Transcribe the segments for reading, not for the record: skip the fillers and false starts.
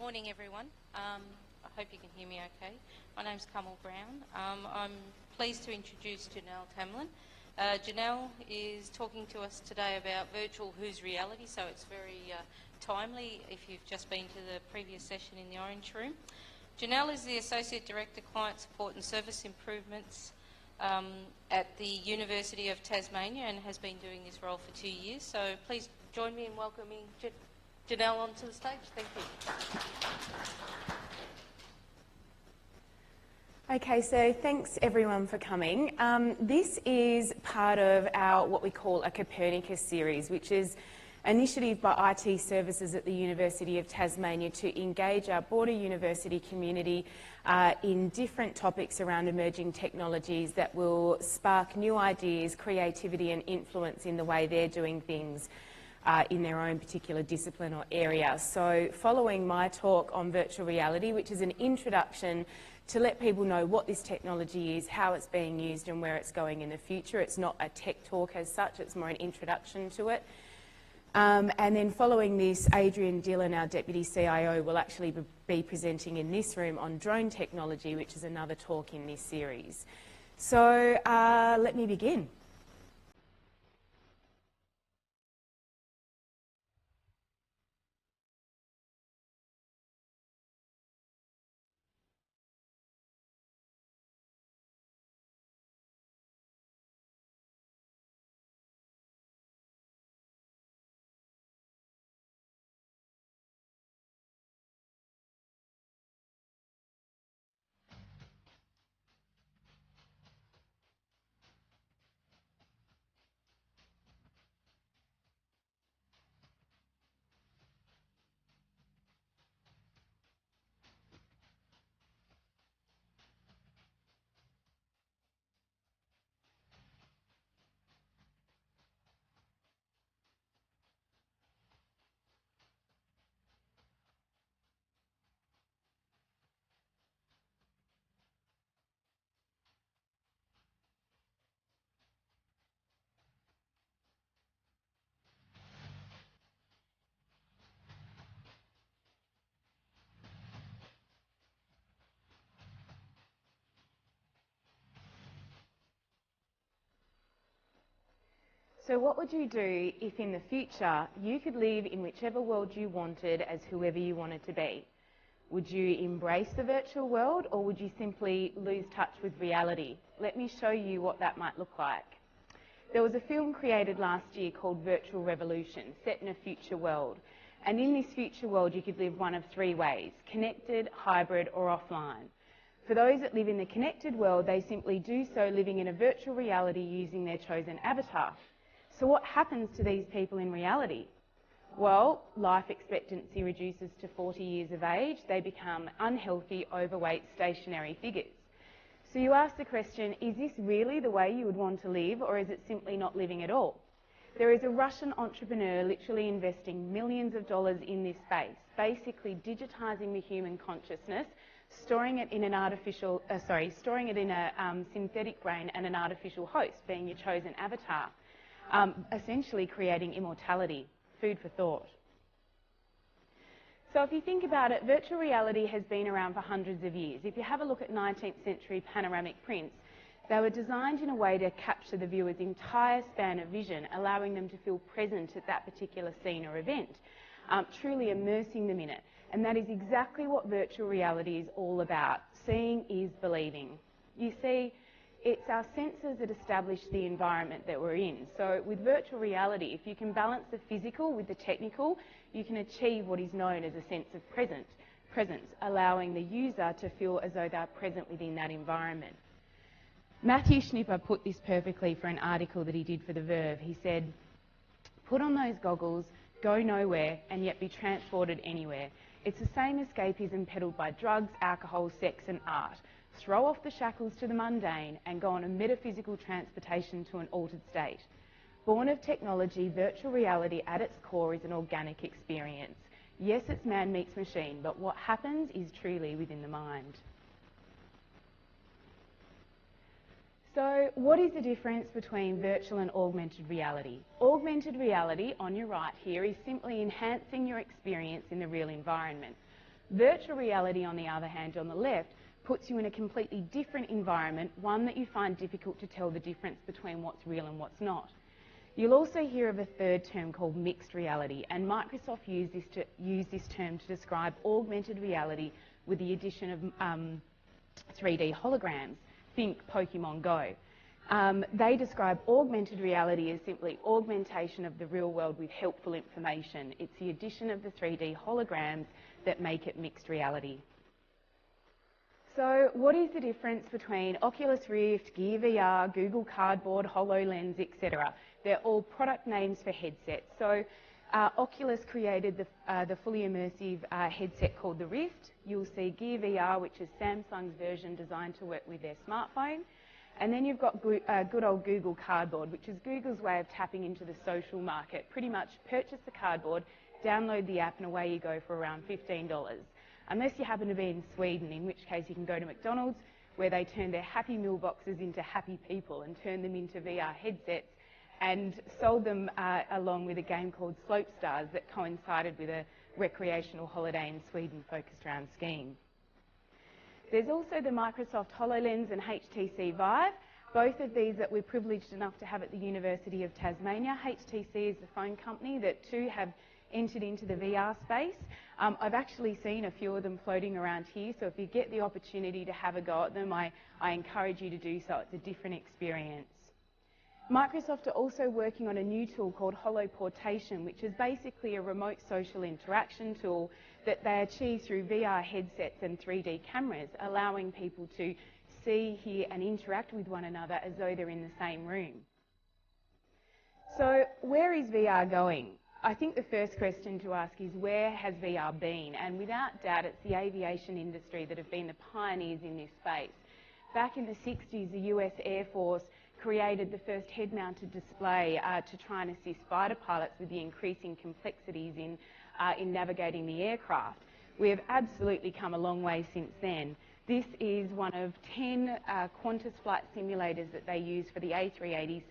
Morning everyone. I hope you can hear me okay. My name's Kamal Brown. I'm pleased to introduce Janelle Tamlyn. Janelle is talking to us today about virtual whose reality, so it's very timely if you've just been to the previous session in the Orange Room. Janelle is the Associate Director, Client Support and Service Improvements at the University of Tasmania and has been doing this role for 2 years. So please join me in welcoming Janelle onto the stage. Thank you. Okay, so thanks everyone for coming. This is part of our what we call a Copernicus series, which is an initiative by IT Services at the University of Tasmania to engage our broader university community in different topics around emerging technologies that will spark new ideas, creativity and influence in the way they're doing things in their own particular discipline or area. So following my talk on virtual reality, which is an introduction to let people know what this technology is, how it's being used and where it's going in the future. It's not a tech talk as such, it's more an introduction to it. And then following this, Adrian Dillon, our Deputy CIO, will actually be presenting in this room on drone technology, which is another talk in this series. So let me begin. So what would you do if in the future you could live in whichever world you wanted as whoever you wanted to be? Would you embrace the virtual world or would you simply lose touch with reality? Let me show you what that might look like. There was a film created last year called Virtual Revolution, set in a future world. And in this future world you could live one of three ways: connected, hybrid or offline. For those that live in the connected world, they simply do so living in a virtual reality using their chosen avatar. So what happens to these people in reality? Well, life expectancy reduces to 40 years of age. They become unhealthy, overweight, stationary figures. So you ask the question, is this really the way you would want to live, or is it simply not living at all? There is a Russian entrepreneur literally investing millions of dollars in this space, basically digitising the human consciousness, storing it in a synthetic brain and an artificial host, being your chosen avatar. Essentially creating immortality. Food for thought. So if you think about it, virtual reality has been around for hundreds of years. If you have a look at 19th century panoramic prints, they were designed in a way to capture the viewer's entire span of vision, allowing them to feel present at that particular scene or event, truly immersing them in it. And that is exactly what virtual reality is all about. Seeing is believing. You see, it's our senses that establish the environment that we're in. So with virtual reality, if you can balance the physical with the technical, you can achieve what is known as a sense of presence, allowing the user to feel as though they're present within that environment. Matthew Schnipper put this perfectly for an article that he did for The Verve. He said, "Put on those goggles, go nowhere, and yet be transported anywhere. It's the same escapism peddled by drugs, alcohol, sex and art. Throw off the shackles to the mundane and go on a metaphysical transportation to an altered state. Born of technology, virtual reality at its core is an organic experience. Yes, it's man meets machine, but what happens is truly within the mind." So what is the difference between virtual and augmented reality? Augmented reality, on your right here, is simply enhancing your experience in the real environment. Virtual reality, on the other hand, on the left, puts you in a completely different environment, one that you find difficult to tell the difference between what's real and what's not. You'll also hear of a third term called mixed reality, and Microsoft used this term to describe augmented reality with the addition of 3D holograms. Think Pokemon Go. They describe augmented reality as simply augmentation of the real world with helpful information. It's the addition of the 3D holograms that make it mixed reality. So what is the difference between Oculus Rift, Gear VR, Google Cardboard, HoloLens, etc.? They're all product names for headsets. So Oculus created the fully immersive headset called the Rift. You'll see Gear VR, which is Samsung's version designed to work with their smartphone. And then you've got good old Google Cardboard, which is Google's way of tapping into the social market. Pretty much purchase the cardboard, download the app, and away you go for around $15. Unless you happen to be in Sweden, in which case you can go to McDonald's, where they turn their Happy Meal boxes into happy people and turn them into VR headsets, and sold them along with a game called Slope Stars that coincided with a recreational holiday in Sweden focused around skiing. There's also the Microsoft HoloLens and HTC Vive, both of these that we're privileged enough to have at the University of Tasmania. HTC is the phone company that too have entered into the VR space. I've actually seen a few of them floating around here, so if you get the opportunity to have a go at them, I encourage you to do so. It's a different experience. Microsoft are also working on a new tool called Holoportation, which is basically a remote social interaction tool that they achieve through VR headsets and 3D cameras, allowing people to see, hear and interact with one another as though they're in the same room. So where is VR going? I think the first question to ask is, where has VR been? And without doubt, it's the aviation industry that have been the pioneers in this space. Back in the 60s, the US Air Force created the first head-mounted display to try and assist fighter pilots with the increasing complexities in navigating the aircraft. We have absolutely come a long way since then. This is one of 10 Qantas flight simulators that they use for the A380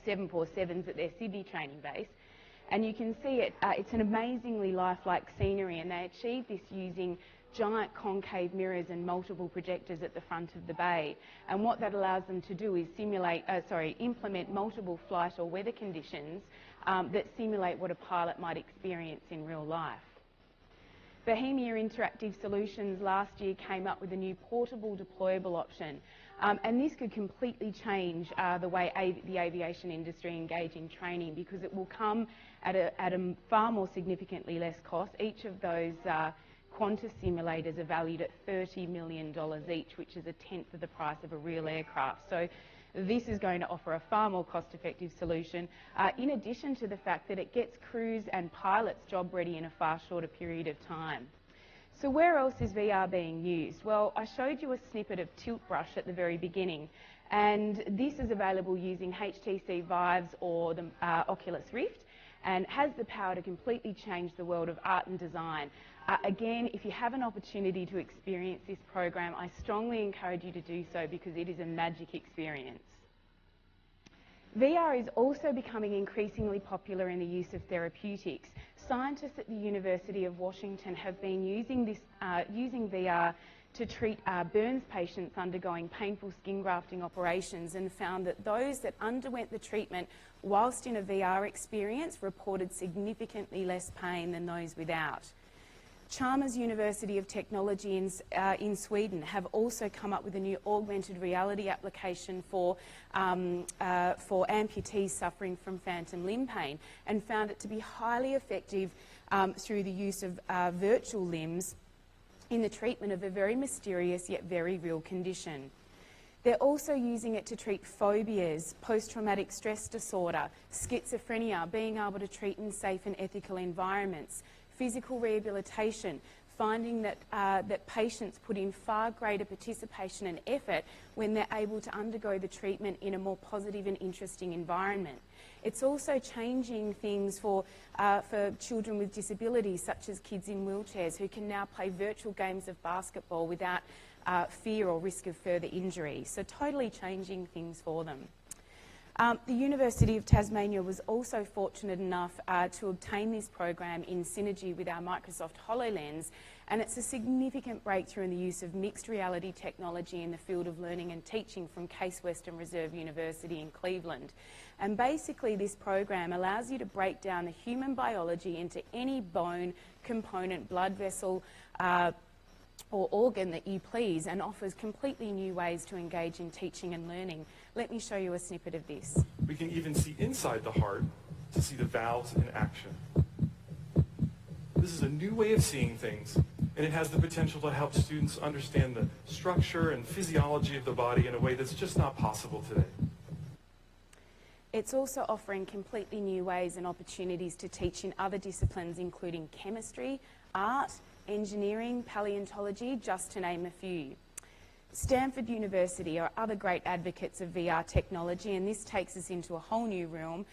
747s at their Sydney training base. And you can see it's an amazingly lifelike scenery, and they achieve this using giant concave mirrors and multiple projectors at the front of the bay. And what that allows them to do is implement multiple flight or weather conditions that simulate what a pilot might experience in real life. Bohemia Interactive Solutions last year came up with a new portable deployable option. And this could completely change the way the aviation industry engage in training, because it will come at a far more significantly less cost. Each of those Qantas simulators are valued at $30 million each, which is a tenth of the price of a real aircraft. So this is going to offer a far more cost-effective solution, in addition to the fact that it gets crews and pilots job ready in a far shorter period of time. So where else is VR being used? Well, I showed you a snippet of Tilt Brush at the very beginning, and this is available using HTC Vives or the Oculus Rift, and has the power to completely change the world of art and design. Again, if you have an opportunity to experience this program, I strongly encourage you to do so, because it is a magic experience. VR is also becoming increasingly popular in the use of therapeutics. Scientists at the University of Washington have been using VR to treat burns patients undergoing painful skin grafting operations, and found that those that underwent the treatment whilst in a VR experience reported significantly less pain than those without. Chalmers University of Technology in Sweden have also come up with a new augmented reality application for amputees suffering from phantom limb pain, and found it to be highly effective through the use of virtual limbs in the treatment of a very mysterious yet very real condition. They're also using it to treat phobias, post-traumatic stress disorder, schizophrenia, being able to treat in safe and ethical environments, physical rehabilitation, finding that patients put in far greater participation and effort when they're able to undergo the treatment in a more positive and interesting environment. It's also changing things for children with disabilities, such as kids in wheelchairs, who can now play virtual games of basketball without fear or risk of further injury. So totally changing things for them. The University of Tasmania was also fortunate enough to obtain this program in synergy with our Microsoft HoloLens, and it's a significant breakthrough in the use of mixed reality technology in the field of learning and teaching from Case Western Reserve University in Cleveland. And basically this program allows you to break down the human biology into any bone, component, blood vessel, or organ that you please, and offers completely new ways to engage in teaching and learning. Let me show you a snippet of this. We can even see inside the heart to see the valves in action. This is a new way of seeing things, and it has the potential to help students understand the structure and physiology of the body in a way that's just not possible today. It's also offering completely new ways and opportunities to teach in other disciplines, including chemistry, art, engineering, paleontology, just to name a few. Stanford University are other great advocates of VR technology, and this takes us into a whole new realm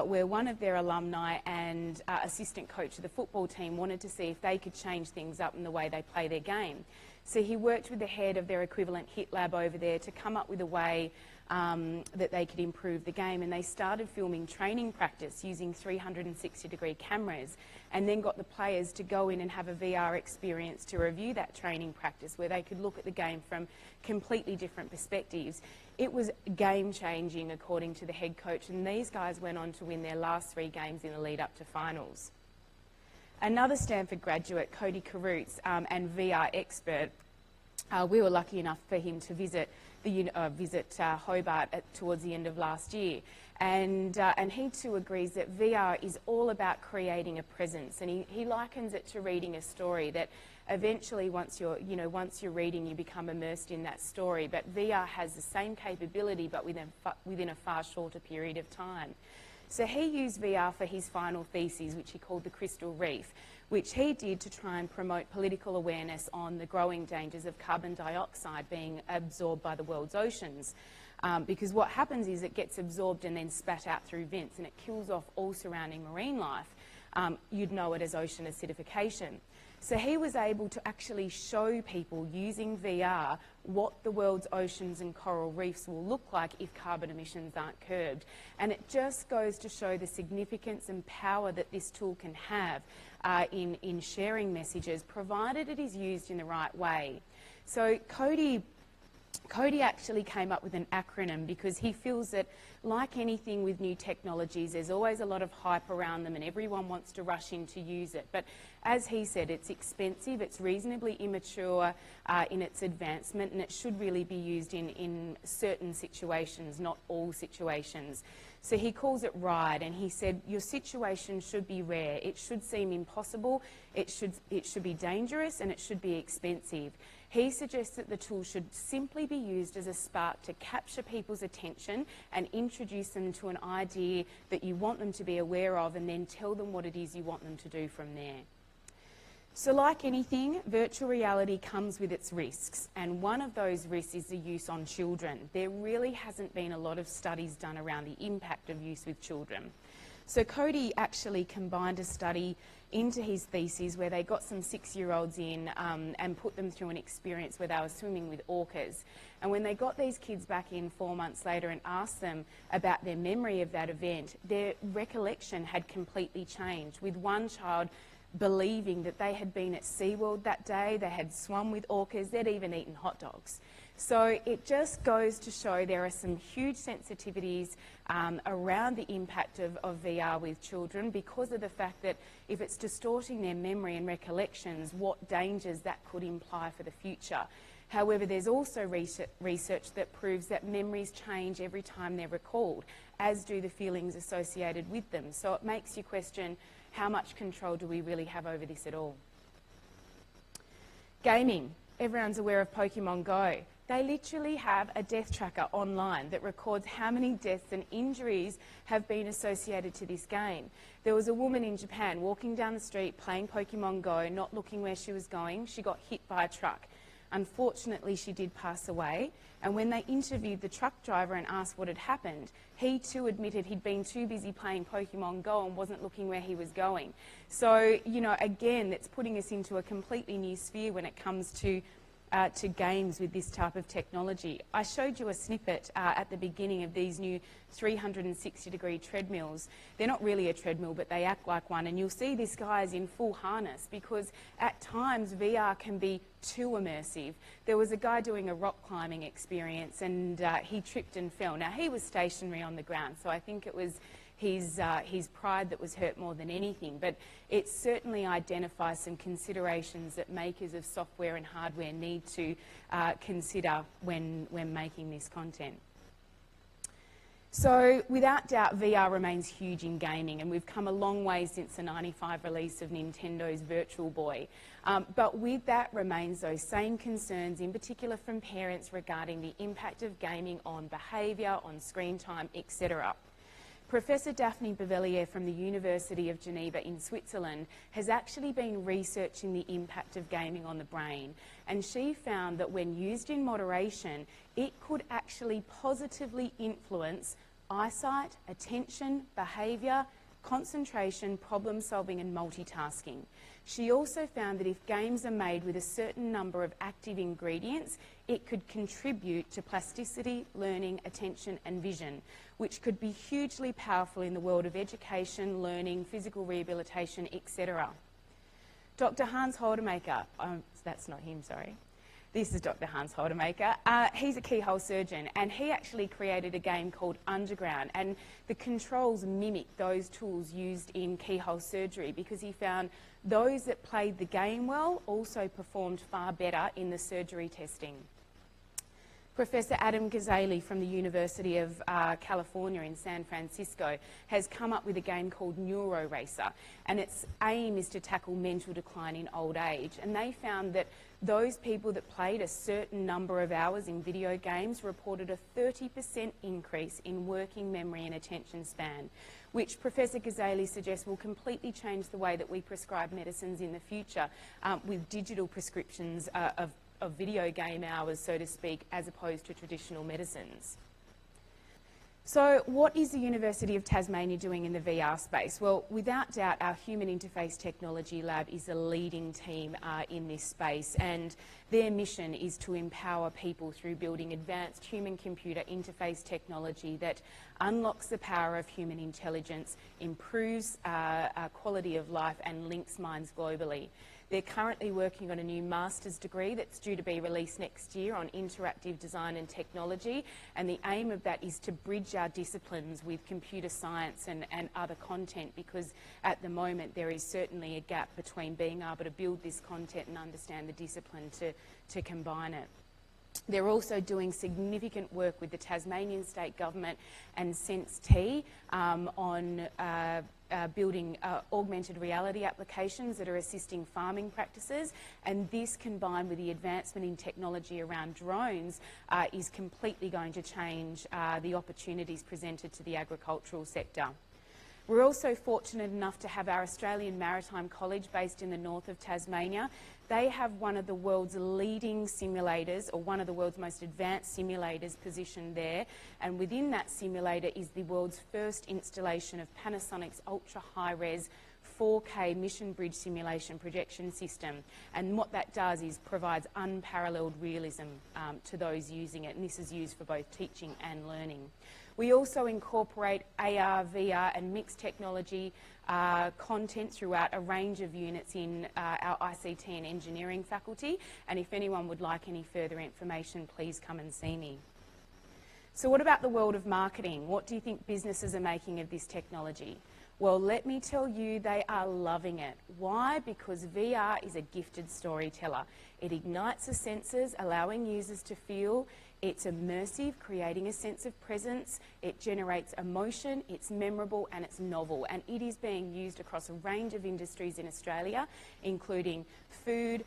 where one of their alumni and assistant coach of the football team wanted to see if they could change things up in the way they play their game. So he worked with the head of their equivalent HIT lab over there to come up with a way that they could improve the game, and they started filming training practice using 360-degree cameras, and then got the players to go in and have a VR experience to review that training practice where they could look at the game from completely different perspectives. It was game-changing according to the head coach, and these guys went on to win their last 3 games in the lead up to finals. Another Stanford graduate, Cody Carruthers, and VR expert, we were lucky enough for him to visit Hobart towards the end of last year, and he too agrees that VR is all about creating a presence, and he likens it to reading a story. That eventually, once you're reading, you become immersed in that story. But VR has the same capability, but within a far shorter period of time. So he used VR for his final thesis, which he called the Crystal Reef, which he did to try and promote political awareness on the growing dangers of carbon dioxide being absorbed by the world's oceans. Because what happens is it gets absorbed and then spat out through vents, and it kills off all surrounding marine life. You'd know it as ocean acidification. So he was able to actually show people using VR what the world's oceans and coral reefs will look like if carbon emissions aren't curbed. And it just goes to show the significance and power that this tool can have in sharing messages, provided it is used in the right way. So Cody actually came up with an acronym because he feels that, like anything with new technologies, there's always a lot of hype around them and everyone wants to rush in to use it. But as he said, it's expensive, it's reasonably immature in its advancement, and it should really be used in certain situations, not all situations. So he calls it RIDE, and he said, your situation should be rare. It should seem impossible, it should be dangerous, and it should be expensive. He suggests that the tool should simply be used as a spark to capture people's attention and introduce them to an idea that you want them to be aware of, and then tell them what it is you want them to do from there. So like anything, virtual reality comes with its risks, and one of those risks is the use on children. There really hasn't been a lot of studies done around the impact of use with children. So Cody actually combined a study into his thesis where they got some 6-year-olds in and put them through an experience where they were swimming with orcas. And when they got these kids back in 4 months later and asked them about their memory of that event, their recollection had completely changed, with one child believing that they had been at SeaWorld that day, they had swum with orcas, they'd even eaten hot dogs. So it just goes to show there are some huge sensitivities around the impact of VR with children, because of the fact that if it's distorting their memory and recollections, what dangers that could imply for the future. However, there's also research that proves that memories change every time they're recalled, as do the feelings associated with them. So it makes you question, how much control do we really have over this at all? Gaming. Everyone's aware of Pokemon Go. They literally have a death tracker online that records how many deaths and injuries have been associated to this game. There was a woman in Japan walking down the street playing Pokemon Go, not looking where she was going. She got hit by a truck. Unfortunately, she did pass away, and when they interviewed the truck driver and asked what had happened, he too admitted he'd been too busy playing Pokemon Go and wasn't looking where he was going. So, you know, again, that's putting us into a completely new sphere when it comes to to games with this type of technology. I showed you a snippet at the beginning of these new 360-degree treadmills. They're not really a treadmill, but they act like one, and you'll see this guy is in full harness because at times VR can be too immersive. There was a guy doing a rock climbing experience and he tripped and fell. Now, he was stationary on the ground, so I think it was his pride that was hurt more than anything, but it certainly identifies some considerations that makers of software and hardware need to consider when making this content. So without doubt, VR remains huge in gaming, and we've come a long way since the '95 release of Nintendo's Virtual Boy. But with that remains those same concerns, in particular from parents, regarding the impact of gaming on behaviour, on screen time, etc. Professor Daphne Bavelier from the University of Geneva in Switzerland has actually been researching the impact of gaming on the brain, and she found that when used in moderation, it could actually positively influence eyesight, attention, behaviour, concentration, problem solving and multitasking. She also found that if games are made with a certain number of active ingredients, it could contribute to plasticity, learning, attention and vision, which could be hugely powerful in the world of education, learning, physical rehabilitation, etc. Dr. Hans Holdemaker, that's not him, sorry. This is Dr. Hans Holdemaker. He's a keyhole surgeon, and he actually created a game called Underground, and the controls mimic those tools used in keyhole surgery because he found those that played the game well also performed far better in the surgery testing. Professor Adam Gazzaley from the University of California in San Francisco has come up with a game called Neuro Racer, and its aim is to tackle mental decline in old age. And they found that those people that played a certain number of hours in video games reported a 30% increase in working memory and attention span, which Professor Gazzaley suggests will completely change the way that we prescribe medicines in the future with digital prescriptions of video game hours, so to speak, as opposed to traditional medicines. So what is the University of Tasmania doing in the VR space? Well, without doubt, our Human Interface Technology Lab is a leading team in this space, and their mission is to empower people through building advanced human-computer interface technology that unlocks the power of human intelligence, improves quality of life and links minds globally. They're currently working on a new master's degree that's due to be released next year on interactive design and technology, and the aim of that is to bridge our disciplines with computer science and other content, because at the moment there is certainly a gap between being able to build this content and understand the discipline to combine it. They're also doing significant work with the Tasmanian State Government and Sense-T on building augmented reality applications that are assisting farming practices, and this combined with the advancement in technology around drones is completely going to change the opportunities presented to the agricultural sector. We're also fortunate enough to have our Australian Maritime College based in the north of Tasmania. They have one of the world's leading simulators, or one of the world's most advanced simulators positioned there, and within that simulator is the world's first installation of Panasonic's ultra-high-res 4K Mission Bridge simulation projection system. And what that does is provides unparalleled realism to those using it, and this is used for both teaching and learning. We also incorporate AR, VR and mixed technology content throughout a range of units in our ICT and engineering faculty, and if anyone would like any further information, please come and see me. So what about the world of marketing? What do you think businesses are making of this technology? Well, let me tell you, they are loving it. Why? Because VR is a gifted storyteller. It ignites the senses, allowing users to feel. It's immersive, creating a sense of presence. It generates emotion, it's memorable and it's novel. And it is being used across a range of industries in Australia, including food,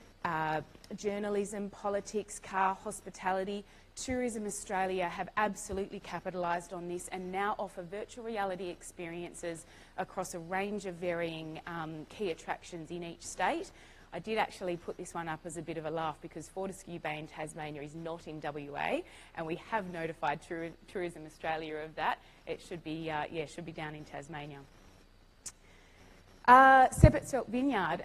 journalism, politics, car, hospitality. Tourism Australia have absolutely capitalised on this and now offer virtual reality experiences across a range of varying key attractions in each state. I did actually put this one up as a bit of a laugh because Fortescue Bay in Tasmania is not in WA, and we have notified Tourism Australia of that. It should be, should be down in Tasmania. Seppert Vineyard,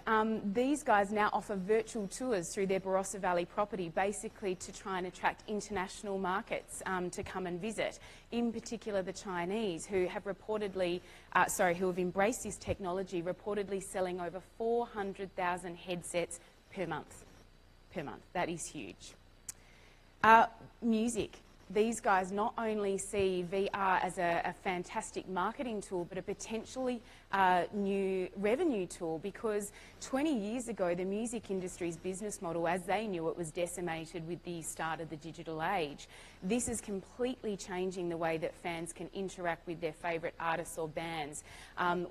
these guys now offer virtual tours through their Barossa Valley property, basically to try and attract international markets to come and visit. In particular, the Chinese, who have reportedly, who have embraced this technology, reportedly selling over 400,000 headsets per month. That is huge. Music. These guys not only see VR as a fantastic marketing tool, but a potentially new revenue tool, because 20 years ago, the music industry's business model, as they knew it, was decimated with the start of the digital age. This is completely changing the way that fans can interact with their favourite artists or bands,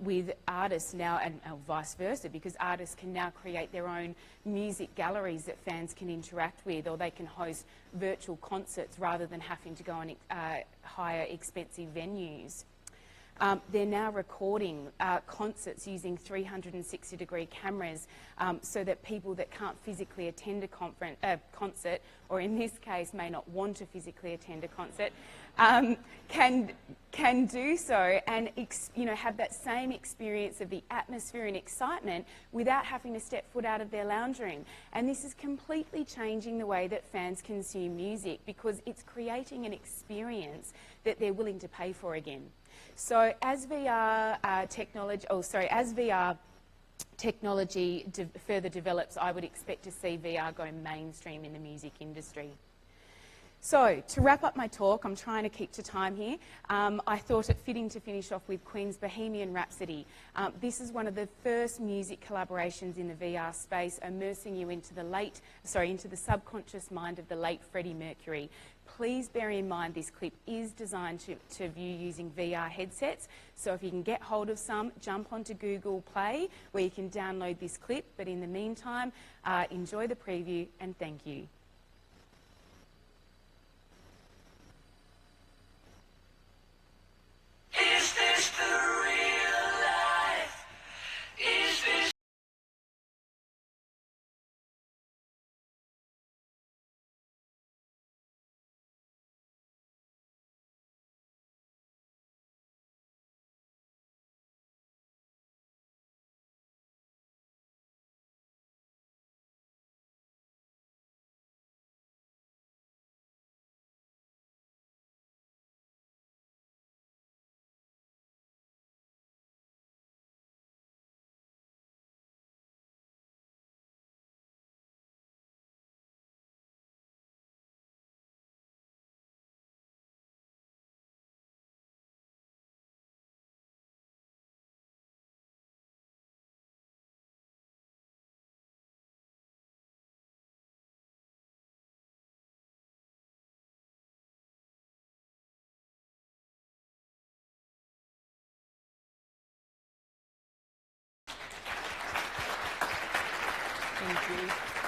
with artists now, and vice versa, because artists can now create their own music galleries that fans can interact with, or they can host virtual concerts rather than having to go and hire expensive venues. They're now recording concerts using 360-degree cameras, so that people that can't physically attend a concert, or in this case may not want to physically attend a concert, can do so and have that same experience of the atmosphere and excitement without having to step foot out of their lounge room. And this is completely changing the way that fans consume music, because it's creating an experience that they're willing to pay for again. So as VR technology further develops, I would expect to see VR go mainstream in the music industry. So, to wrap up my talk, I'm trying to keep to time here, I thought it fitting to finish off with Queen's Bohemian Rhapsody. This is one of the first music collaborations in the VR space, immersing you into the subconscious mind of the late Freddie Mercury. Please bear in mind this clip is designed to view using VR headsets, so if you can get hold of some, jump onto Google Play where you can download this clip, but in the meantime, enjoy the preview and thank you. Is this the real life? Is this Thank you.